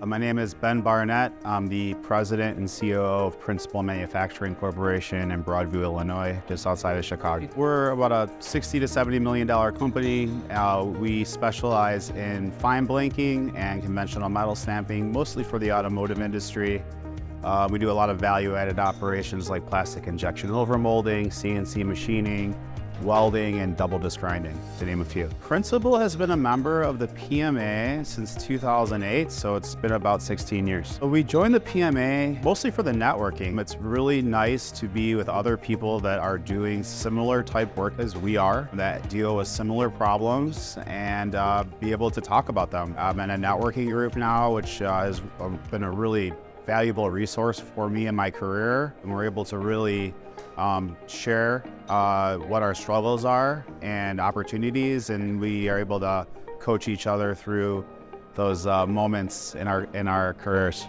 My name is Ben Barnett. I'm the president and COO of Principal Manufacturing Corporation in Broadview, Illinois, just outside of Chicago. We're about a $60 to $70 million company. We specialize in fine blanking and conventional metal stamping, mostly for the automotive industry. We do a lot of value-added operations like plastic injection overmolding, CNC machining, welding, and double disc grinding, to name a few. Principal has been a member of the PMA since 2008, so it's been about 16 years. So we joined the PMA mostly for the networking. It's really nice to be with other people that are doing similar type work as we are, that deal with similar problems, and be able to talk about them. I'm in a networking group now, which has been a really valuable resource for me in my career, and we're able to really share what our struggles are and opportunities, and we are able to coach each other through those moments in our careers.